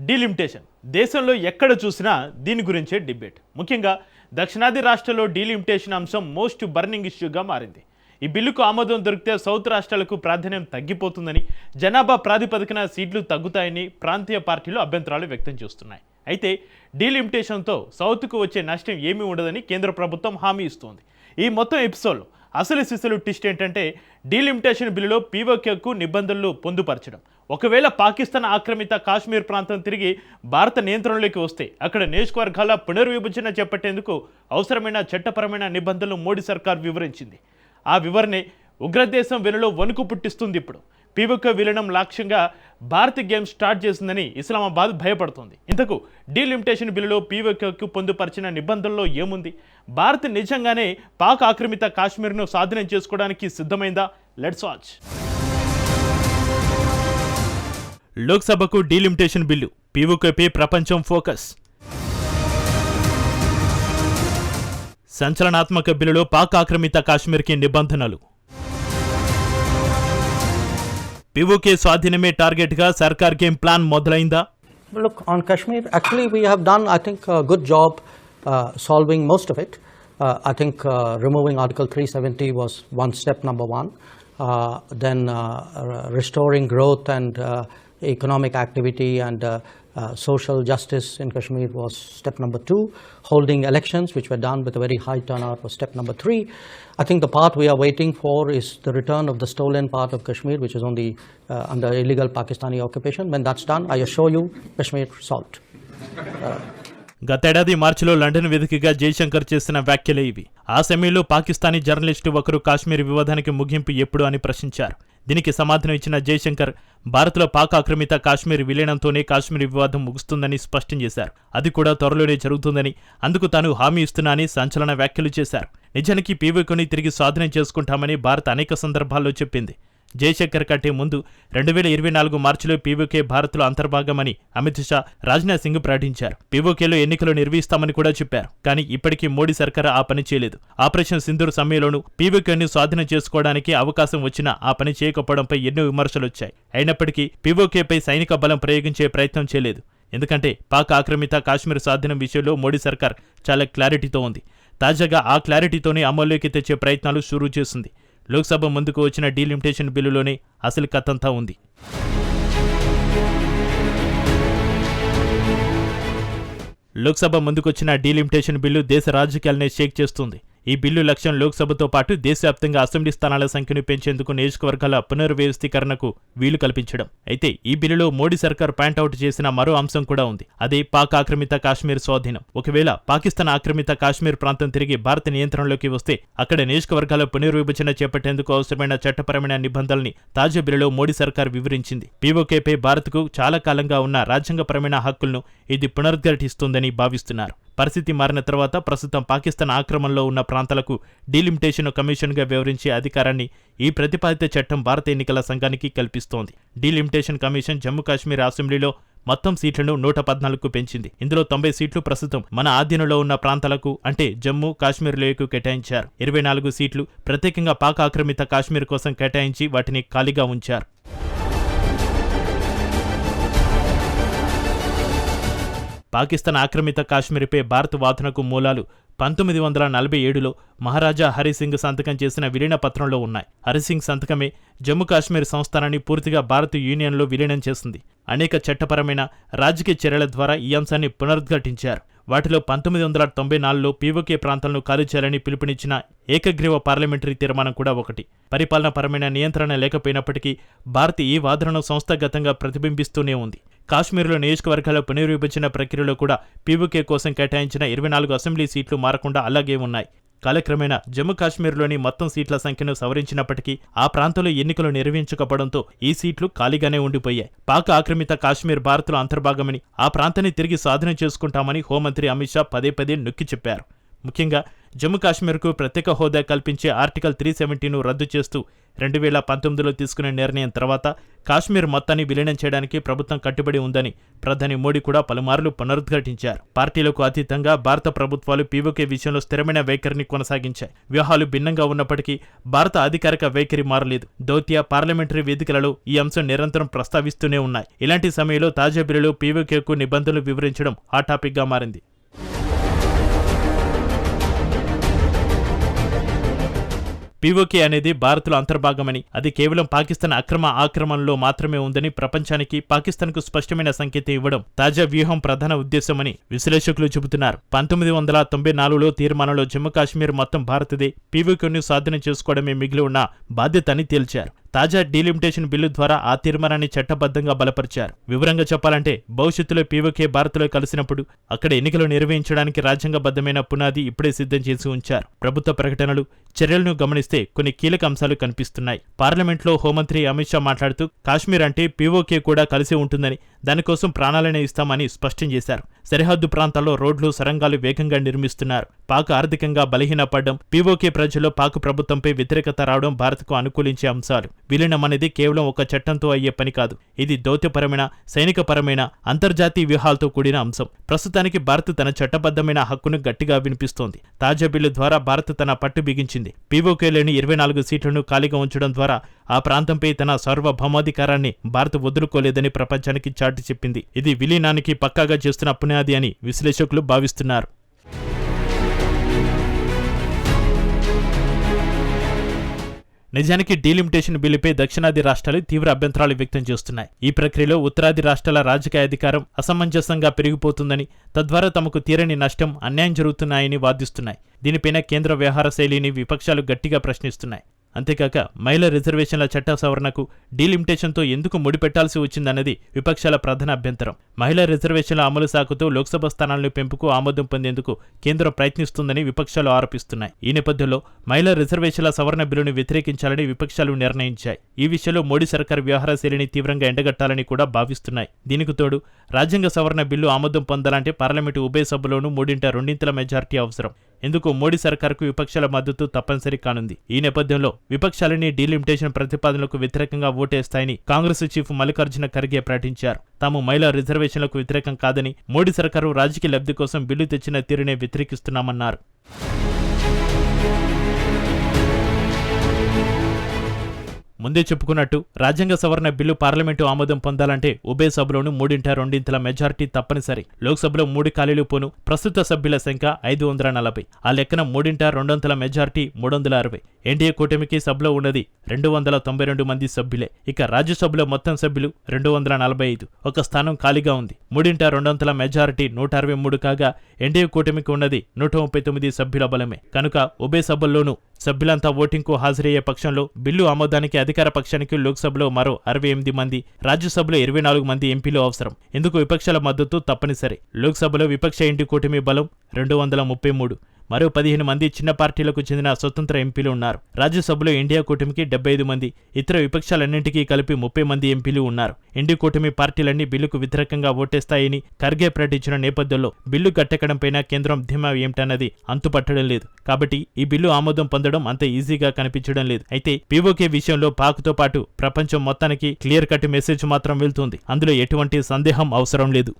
Delimitation దేశంలో ఎక్కడ చూసినా దీని గురించే డిబేట్. ముఖ్యంగా దక్షిణాది రాష్ట్రాల్లో డీలిమిటేషన్ అంశం మోస్ట్ బర్నింగ్ ఇష్యూగా మారింది. ఈ బిల్లుకు ఆమోదం దొరికితే సౌత్ రాష్ట్రాలకు ప్రాధాన్యం తగ్గిపోతుందని, జనాభా ప్రాతిపదికన సీట్లు తగ్గుతాయని ప్రాంతీయ పార్టీలు అభ్యంతరాలు వ్యక్తం చేస్తున్నాయి. అయితే డీలిమిటేషన్తో సౌత్కు వచ్చే నష్టం ఏమీ ఉండదని కేంద్ర ప్రభుత్వం హామీ ఇస్తోంది. ఈ మొత్తం ఎపిసోడ్లో అసలు సిసలు ట్విస్ట్ ఏంటంటే డీలిమిటేషన్ బిల్లులో పీఓకేకు నిబంధనలు పొందుపరచడం. ఒకవేళ పాకిస్తాన్ ఆక్రమిత కాశ్మీర్ ప్రాంతం తిరిగి భారత నియంత్రణలోకి వస్తే అక్కడ నియోజకవర్గాల పునర్విభజన చేపట్టేందుకు అవసరమైన చట్టపరమైన నిబంధనలు మోడీ సర్కార్ వివరించింది. ఆ వివరణే ఉగ్రదేశం వెనులో వణుకు పుట్టిస్తుంది. ఇప్పుడు పీఓకే విలీనం లక్ష్యంగా భారత్ గేమ్ స్టార్ట్ చేసిందని ఇస్లామాబాద్ భయపడుతోంది. ఇంతకు డీలిమిటేషన్ బిల్లులో పీఓకేకు పొందుపరిచిన నిబంధనల్లో ఏముంది? భారత్ నిజంగానే పాక్ ఆక్రమిత కాశ్మీర్ను స్వాధీనం చేసుకోవడానికి సిద్ధమైందా? Let's watch. లోక్సభకు డీలిమిటేషన్ బిల్లు, పీఓకేపై ప్రపంచం ఫోకస్. సంచలనాత్మక బిల్లులో పాక్ ఆక్రమిత కాశ్మీర్కి నిబంధనలు. పీఓకే స్వాధీనమే టార్గెట్గా సర్కార్ గేమ్ ప్లాన్ మొదలైందా? Look, on Kashmir, actually we have done, I think, a good job solving most of it. I think removing Article 370 was one step, number one. Then restoring growth and economic activity and social justice in Kashmir was step number two. Holding elections, which were done with a very high turnout, was step number three. I think the part we are waiting for is the return of the stolen part of Kashmir, which is on the under illegal Pakistani occupation. When that's done, I assure you, Kashmir solved. గతేడాది మార్చిలో London వేదికగా జయశంకర్ చేసిన వ్యాఖ్యలే ఇవి. ఆ సమయంలో Pakistani journalist ఒకరు కాశ్మీర్ వివాదానికి ముగింపు ఎప్పుడు అని ప్రశ్నించారు. దీనికి సమాధానం ఇచ్చిన జయశంకర్ భారత్లో పాక్ ఆక్రమిత కాశ్మీర్ విలీనంతోనే కాశ్మీర్ వివాదం ముగుస్తుందని స్పష్టం చేశారు. అది కూడా త్వరలోనే జరుగుతుందని, అందుకు తాను హామీ ఇస్తున్నానని సంచలన వ్యాఖ్యలు చేశారు. నిజానికి పీఓకేని తిరిగి స్వాధీనం చేసుకుంటామని భారత్ అనేక సందర్భాల్లో చెప్పింది. జయశంకర్ కంటే ముందు 2024 మార్చిలో పీఓకే భారత్లో అంతర్భాగమని అమిత్ షా, రాజ్నాథ్ సింగ్ ప్రకటించారు. పీఓకేలో ఎన్నికలు నిర్వహిస్తామని కూడా చెప్పారు. కానీ ఇప్పటికీ మోడీ సర్కార్ ఆ పని చేయలేదు. ఆపరేషన్ సింధూర్ సమయంలోనూ పీఓకేని స్వాధీనం చేసుకోవడానికి అవకాశం వచ్చినా ఆ పని చేయకపోవడంపై ఎన్నో విమర్శలు వచ్చాయి. అయినప్పటికీ పీఓకేపై సైనిక బలం ప్రయోగించే ప్రయత్నం చేయలేదు. ఎందుకంటే పాక్ ఆక్రమిత కాశ్మీర్ స్వాధీనం విషయంలో మోడీ సర్కార్ చాలా క్లారిటీతో ఉంది. తాజాగా ఆ క్లారిటీతోనే అమల్లోకి తెచ్చే ప్రయత్నాలు షురూ చేసింది. లోక్సభ ముందుకు వచ్చిన డీలిమిటేషన్ బిల్లులోనే అసలు కథంతా ఉంది. లోక్సభ ముందుకొచ్చిన డీలిమిటేషన్ బిల్లు దేశ రాజకీయాలనే షేక్ చేస్తుంది. ఈ బిల్లు లక్ష్యం లోక్సభతో పాటు దేశవ్యాప్తంగా అసెంబ్లీ స్థానాల సంఖ్యను పెంచేందుకు నియోజకవర్గాల పునర్వ్యవస్థీకరణకు వీలు కల్పించడం. అయితే ఈ బిల్లులో మోడీ సర్కార్ పాయింట్అవుట్ చేసిన మరో అంశం కూడా ఉంది. అదే పాక్ ఆక్రమిత కాశ్మీర్ స్వాధీనం. ఒకవేళ పాకిస్తాన్ ఆక్రమిత కాశ్మీర్ ప్రాంతం తిరిగి భారత నియంత్రణలోకి వస్తే అక్కడ నియోజకవర్గాల పునర్విభజన చేపట్టేందుకు అవసరమైన చట్టపరమైన నిబంధనల్ని తాజా బిల్లులో మోడీ సర్కార్ వివరించింది. పీఓకేపై భారత్కు చాలా కాలంగా ఉన్న రాజ్యాంగపరమైన హక్కులను ఇది పునరుద్ఘాటిస్తుందని భావిస్తున్నారు. పరిస్థితి మారిన తర్వాత ప్రస్తుతం పాకిస్తాన్ ఆక్రమణలో ఉన్న ప్రాంతాలకు డీలిమిటేషన్ కమిషన్గా వ్యవహరించే అధికారాన్ని ఈ ప్రతిపాదిత చట్టం భారత ఎన్నికల సంఘానికి కల్పిస్తోంది. డీలిమిటేషన్ కమిషన్ జమ్మూ కాశ్మీర్ అసెంబ్లీలో మొత్తం సీట్లను 114కు పెంచింది. ఇందులో 90 సీట్లు ప్రస్తుతం మన ఆధీనంలో ఉన్న ప్రాంతాలకు అంటే జమ్మూ కాశ్మీర్లకు కేటాయించారు. 24 సీట్లు ప్రత్యేకంగా పాక్ ఆక్రమిత కాశ్మీర్ కోసం కేటాయించి వాటిని ఖాళీగా ఉంచారు. పాకిస్తాన్ ఆక్రమిత కాశ్మీర్పై భారత్ వాదనకు మూలాలు 1947లో మహారాజా హరిసింగ్ సంతకం చేసిన విలీన పత్రంలో ఉన్నాయి. హరిసింగ్ సంతకమే జమ్మూ కాశ్మీర్ సంస్థానాన్ని పూర్తిగా భారత్ యూనియన్లో విలీనం చేసింది. అనేక చట్టపరమైన రాజకీయ చర్యల ద్వారా ఈ అంశాన్ని పునరుద్ఘాటించారు. వాటిలో 1994లో పీఓకే ప్రాంతాలను ఖాళీ చేయాలని పిలుపునిచ్చిన ఏకగ్రీవ పార్లమెంటరీ తీర్మానం కూడా ఒకటి. పరిపాలనాపరమైన నియంత్రణ లేకపోయినప్పటికీ భారత్ ఈ వాదనను సంస్థాగతంగా ప్రతిబింబిస్తూనే ఉంది. కాశ్మీర్లో నియోజకవర్గాల పునర్విభజన ప్రక్రియలో కూడా పీఓకే కోసం కేటాయించిన 24 అసెంబ్లీ సీట్లు మారకుండా అలాగే ఉన్నాయి. కాలక్రమేణా జమ్మూ కాశ్మీర్లోని మొత్తం సీట్ల సంఖ్యను సవరించినప్పటికీ ఆ ప్రాంతంలో ఎన్నికలు నిర్వహించకపోవడంతో ఈ సీట్లు ఖాళీగానే ఉండిపోయాయి. పాక్ ఆక్రమిత కాశ్మీర్ భారత్లో అంతర్భాగమని, ఆ ప్రాంతాన్ని తిరిగి స్వాధీనం చేసుకుంటామని హోంమంత్రి అమిత్ షా పదే పదే నొక్కి చెప్పారు. ముఖ్యంగా జమ్మూ కాశ్మీర్కు ప్రత్యేక హోదా కల్పించే ఆర్టికల్ 370ను రద్దు చేస్తూ 2019లో తీసుకునే నిర్ణయం తర్వాత కాశ్మీర్ మొత్తాన్ని విలీనం చేయడానికి ప్రభుత్వం కట్టుబడి ఉందని ప్రధాని మోడీ కూడా పలుమార్లు పునరుద్ఘాటించారు. పార్టీలకు అతీతంగా భారత ప్రభుత్వాలు పీఓకే విషయంలో స్థిరమైన వైఖరిని కొనసాగించాయి. వ్యూహాలు భిన్నంగా ఉన్నప్పటికీ భారత అధికారిక వైఖరి మారలేదు. దౌత్య, పార్లమెంటరీ వేదికలలో ఈ అంశం నిరంతరం ప్రస్తావిస్తూనే ఉన్నాయి. ఇలాంటి సమయంలో తాజా బిల్లులో పీఓకేకు నిబంధనలు వివరించడం హాట్ టాపిక్గా మారింది. పీఓకే అనేది భారత్లో అంతర్భాగమని, అది కేవలం పాకిస్తాన్ ఆక్రమణలో మాత్రమే ఉందని ప్రపంచానికి, పాకిస్తాన్కు స్పష్టమైన సంకేతం ఇవ్వడం తాజా వ్యూహం ప్రధాన ఉద్దేశమని విశ్లేషకులు చెబుతున్నారు. 1994లో తీర్మానంలో జమ్మూ కాశ్మీర్ మొత్తం భారత్దే, పీఓకేను స్వాధీనం చేసుకోవడమే మిగిలి ఉన్న బాధ్యత అని తేల్చారు. తాజా డీలిమిటేషన్ బిల్లు ద్వారా ఆ తీర్మానాన్ని చట్టబద్ధంగా బలపరిచారు. వివరంగా చెప్పాలంటే భవిష్యత్తులో పీఓకే భారత్లో కలిసినప్పుడు అక్కడ ఎన్నికలు నిర్వహించడానికి రాజ్యాంగబద్ధమైన పునాది ఇప్పుడే సిద్ధం చేసి ఉంచారు. ప్రభుత్వ ప్రకటనలు, చర్యలను గమనిస్తే కొన్ని కీలక అంశాలు కనిపిస్తున్నాయి. పార్లమెంట్లో హోంమంత్రి అమిత్ షా మాట్లాడుతూ కాశ్మీర్ అంటే పీఓకే కూడా కలిసి ఉంటుందని, దానికోసం ప్రాణాలనే ఇస్తామని స్పష్టం చేశారు. సరిహద్దు ప్రాంతాల్లో రోడ్లు, సొరంగాలు వేగంగా నిర్మిస్తున్నారు. పాక్ ఆర్థికంగా బలహీనపడడం, పీఓకే ప్రజల్లో పాక్ ప్రభుత్వంపై వ్యతిరేకత రావడం భారత్కు అనుకూలించే అంశాలు. విలీనం అనేది కేవలం ఒక చట్టంతో అయ్యే పని కాదు. ఇది దౌత్యపరమైన, సైనికపరమైన, అంతర్జాతీయ వ్యూహాలతో కూడిన అంశం. ప్రస్తుతానికి భారత్ తన చట్టబద్ధమైన హక్కును గట్టిగా వినిపిస్తోంది. తాజా బిల్లు ద్వారా భారత్ తన పట్టు బిగించింది. పీఓకేలోని 24 సీట్లను ఖాళీగా ఉంచడం ద్వారా ఆ ప్రాంతంపై తన సార్వభౌమాధికారాన్ని భారత్ వదులుకోలేదని ప్రపంచానికి చాటి చెప్పింది. ఇది విలీనానికి పక్కాగా చేస్తున్న పునాది అని విశ్లేషకులు భావిస్తున్నారు. నిజానికి డీలిమిటేషన్ బిల్లుపై దక్షిణాది రాష్ట్రాలు తీవ్ర అభ్యంతరాలు వ్యక్తం చేస్తున్నాయి. ఈ ప్రక్రియలో ఉత్తరాది రాష్ట్రాల రాజకీయ అధికారం అసమంజసంగా పెరిగిపోతుందని, తద్వారా తమకు తీరని నష్టం, అన్యాయం జరుగుతున్నాయని వాదిస్తున్నాయి. దీనిపైన కేంద్ర వ్యవహార శైలిని విపక్షాలు గట్టిగా ప్రశ్నిస్తున్నాయి. అంతేకాక మహిళా రిజర్వేషన్ల చట్ట సవరణకు డీలిమిటేషన్తో ఎందుకు ముడిపెట్టాల్సి వచ్చిందన్నది విపక్షాల ప్రధాన అభ్యంతరం. మహిళా రిజర్వేషన్ల అమలు సాకుతో లోక్సభ స్థానాలను పెంపుకు ఆమోదం పొందేందుకు కేంద్రం ప్రయత్నిస్తుందని విపక్షాలు ఆరోపిస్తున్నాయి. ఈ నేపథ్యంలో మహిళా రిజర్వేషన్ల సవరణ బిల్లును వ్యతిరేకించాలని విపక్షాలు నిర్ణయించాయి. ఈ విషయంలో మోడీ సర్కార్ వ్యవహార శైలిని తీవ్రంగా ఎండగట్టాలని కూడా భావిస్తున్నాయి. దీనికి తోడు రాజ్యాంగ సవరణ బిల్లు ఆమోదం పొందాలంటే పార్లమెంటు ఉభయ సభలోనూ 3/2 మెజార్టీ అవసరం. ఇందుకు మోడీ సర్కార్కు విపక్షాల మద్దతు తప్పనిసరి కానుంది. ఈ నేపథ్యంలో విపక్షాలని డీలిమిటేషన్ ప్రతిపాదనలకు వ్యతిరేకంగా ఓటేస్తాయని కాంగ్రెస్ చీఫ్ మల్లికార్జున ఖర్గే ప్రకటించారు. తాము మహిళా రిజర్వేషన్లకు వ్యతిరేకం కాదని, మోడీ సర్కారు రాజకీయ లబ్ధి కోసం బిల్లు తెచ్చిన తీరునే వ్యతిరేకిస్తున్నామన్నారు. ముందే చెప్పుకున్నట్టు రాజ్యాంగ సవరణ బిల్లు పార్లమెంటు ఆమోదం పొందాలంటే ఉభయ సభలోనూ 3/2 మెజార్టీ తప్పనిసరి. లోక్సభలో 3 ఖాళీలు పోను. ప్రస్తుత సభ్యుల సంఖ్య 540. ఆ లెక్కన 3/2 మెజార్టీ 360. ఎన్డీఏ కూటమికి సభలో ఉన్నది 292 మంది సభ్యులే. ఇక రాజ్యసభలో మొత్తం సభ్యులు 245. ఒక స్థానం ఖాళీగా ఉంది. 3/2 మెజారిటీ 163 కాగా ఎన్డీఏ కూటమికి ఉన్నది 139 సభ్యుల బలమే. కనుక ఉభయ సభల్లోనూ సభ్యులంతా ఓటింగ్కు హాజరయ్యే పక్షంలో బిల్లు ఆమోదానికి అధికార పక్షానికి లోక్సభలో మరో 68 మంది, రాజ్యసభలో 24 మంది ఎంపీలు అవసరం. ఇందుకు విపక్షాల మద్దతు తప్పనిసరి. లోక్సభలో విపక్ష ఇంటి కూటమి బలం 233. మరో 15 మంది చిన్న పార్టీలకు చెందిన స్వతంత్ర ఎంపీలు ఉన్నారు. రాజ్యసభలో ఇండియా కూటమికి 75 మంది, ఇతర విపక్షాలన్నింటికీ కలిపి 30 మంది ఎంపీలు ఉన్నారు. ఇండి కూటమి పార్టీలన్నీ బిల్లుకు వ్యతిరేకంగా ఓటేస్తాయని ఖర్గే ప్రకటించిన నేపథ్యంలో బిల్లు గట్టెక్కడంపైన కేంద్రం ధీమా ఏమిటన్నది అంతుపట్టడం లేదు. కాబట్టి ఈ బిల్లు ఆమోదం పొందడం అంత ఈజీగా కనిపించడం లేదు. అయితే పీఓకే విషయంలో పాక్తో పాటు ప్రపంచం మొత్తానికి క్లియర్ కట్ మెసేజ్ మాత్రం వెళ్తుంది. అందులో ఎటువంటి సందేహం అవసరం లేదు.